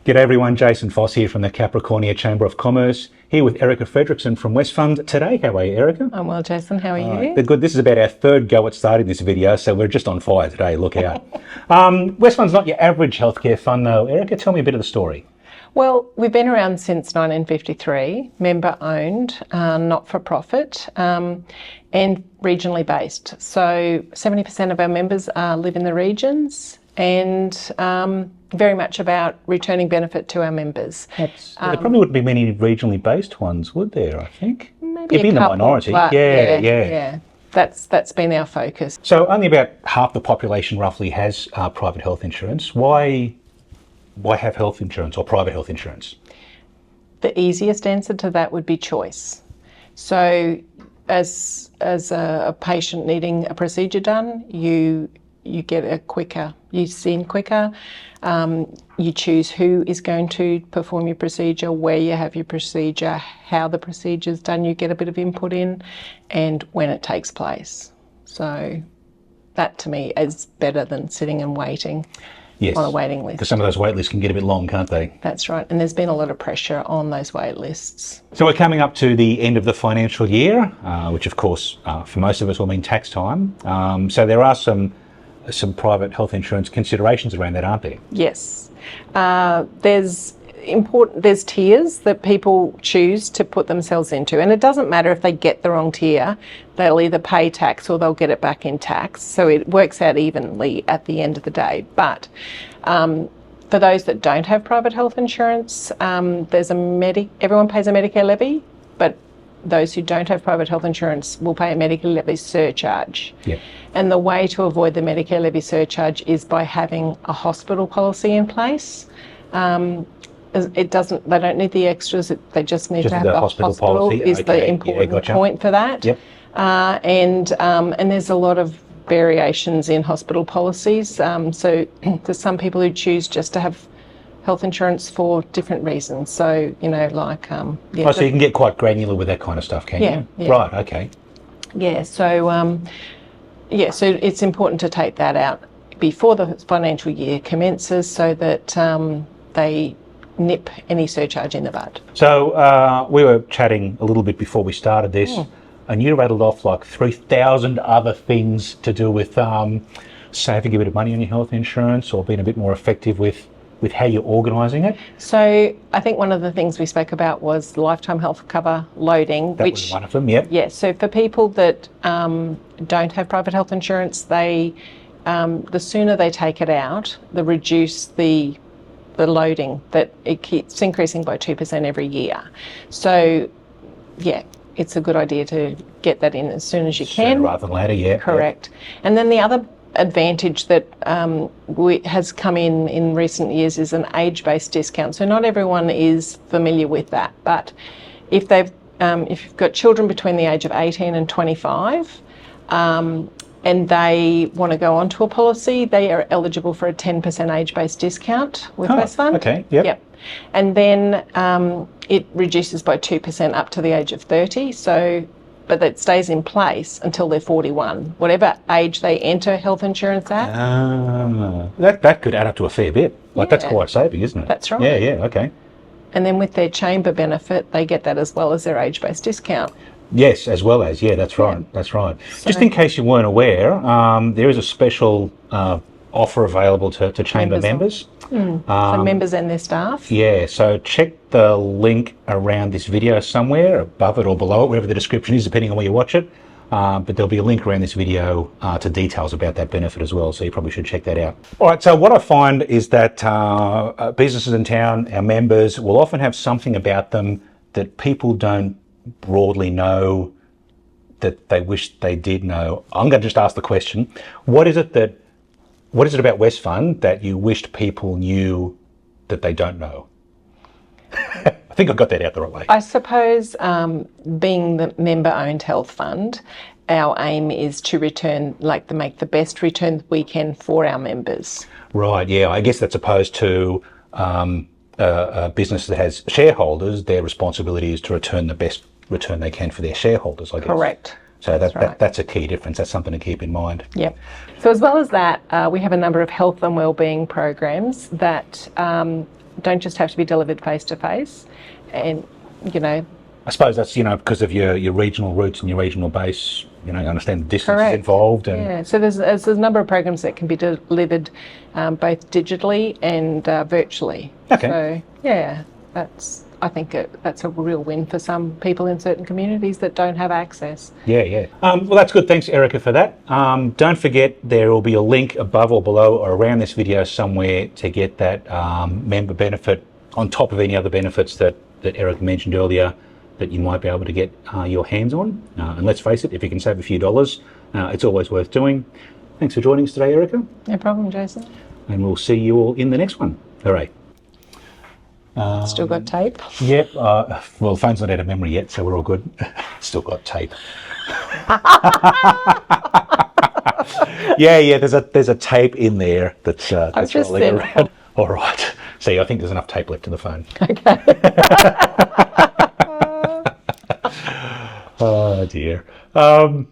G'day everyone, Jason Foss here from the Capricornia Chamber of Commerce, here with Erica Fredericksen from Westfund today. How are you, Erica? I'm well, Jason. How are you? Good. This is about our third go at starting this video, so we're just on fire today. Look out. Westfund's not your average healthcare fund though. Erica, tell me a bit of the story. Well, we've been around since 1953, member-owned, not-for-profit, and regionally based. So 70% of our members live in the regions, and very much about returning benefit to our members. There probably wouldn't be many regionally based ones, would there, I think? Maybe It'd be in the minority. Yeah. That's been our focus. So only about half the population roughly has private health insurance. Why have health insurance or private health insurance? The easiest answer to that would be choice. So as a patient needing a procedure done, you get you're seen quicker, you choose who is going to perform your procedure, where you have your procedure, how the procedure's done, you get a bit of input in, and when it takes place. So that to me is better than sitting and waiting. Yes, on a waiting list. Because some of those wait lists can get a bit long, can't they? That's right, and there's been a lot of pressure on those wait lists. So we're coming up to the end of the financial year, which of course for most of us will mean tax time. So there are some private health insurance considerations around that, aren't there? Yes. There's tiers that people choose to put themselves into, and it doesn't matter if they get the wrong tier, they'll either pay tax or they'll get it back in tax, so it works out evenly at the end of the day. But for those that don't have private health insurance, everyone pays a Medicare levy, but those who don't have private health insurance will pay a Medicare levy surcharge. Yeah. And the way to avoid the Medicare levy surcharge is by having a hospital policy in place. They don't need the extras, they just need to have the hospital policy is the important point for that. Yep. And there's a lot of variations in hospital policies. So there's some people who choose just to have health insurance for different reasons. So, so you can get quite granular with that kind of stuff, can you? Yeah. Right, okay. Yeah, so it's important to take that out before the financial year commences so that they nip any surcharge in the bud. So we were chatting a little bit before we started this, and you rattled off like 3,000 other things to do with saving a bit of money on your health insurance or being a bit more effective with how you're organising it. So I think one of the things we spoke about was lifetime health cover loading. That was one of them, yep. Yeah, so for people that don't have private health insurance, the sooner they take it out, the reduce the loading, that it keeps increasing by 2% every year. So, yeah, it's a good idea to get that in as soon as you can. Sooner rather than later, yeah. Correct. Yep. And then the other advantage that has come in recent years is an age-based discount. So not everyone is familiar with that, but if you've got children between the age of 18 and 25, and they want to go onto a policy, they are eligible for a 10% age-based discount with Westfund. Okay, yep. And then it reduces by 2% up to the age of 30, but that stays in place until they're 41, whatever age they enter health insurance at. That could add up to a fair bit. That's quite saving, isn't it? That's right. Yeah, okay. And then with their chamber benefit, they get that as well as their age-based discount. Yes, as well as, that's right, yeah. That's right. So, just in case you weren't aware, there is a special offer available to chamber members. So members and their staff? Yeah, so check the link around this video somewhere, above it or below it, wherever the description is, depending on where you watch it. But there'll be a link around this video to details about that benefit as well, so you probably should check that out. All right, so what I find is that businesses in town, our members, will often have something about them that people don't broadly know that they wish they did know. I'm going to just ask the question, what is it about Westfund that you wished people knew that they don't know? I think I got that out the right way. I suppose being the member-owned health fund, our aim is to make the best return we can for our members. Right, yeah, I guess that's opposed to a business that has shareholders. Their responsibility is to return the best return they can for their shareholders, I guess. Correct. So that's a key difference. That's something to keep in mind. Yep. So as well as that, we have a number of health and wellbeing programs that don't just have to be delivered face to face, and you know. I suppose that's, you know, because of your regional roots and your regional base, you know, you understand the distances Correct. involved. And yeah, so there's a number of programs that can be delivered both digitally and virtually. Okay. So yeah, I think that's a real win for some people in certain communities that don't have access. Yeah. Well, that's good. Thanks, Erica, for that. Don't forget, there will be a link above or below or around this video somewhere to get that member benefit on top of any other benefits that Erica mentioned earlier that you might be able to get your hands on. And let's face it, if you can save a few dollars, it's always worth doing. Thanks for joining us today, Erica. No problem, Jason. And we'll see you all in the next one. Hooray. Still got tape? Yep. Well, the phone's not out of memory yet, so we're all good. Still got tape. Yeah. There's a tape in there that's rolling around. All right. See, I think there's enough tape left in the phone. Okay. Oh dear.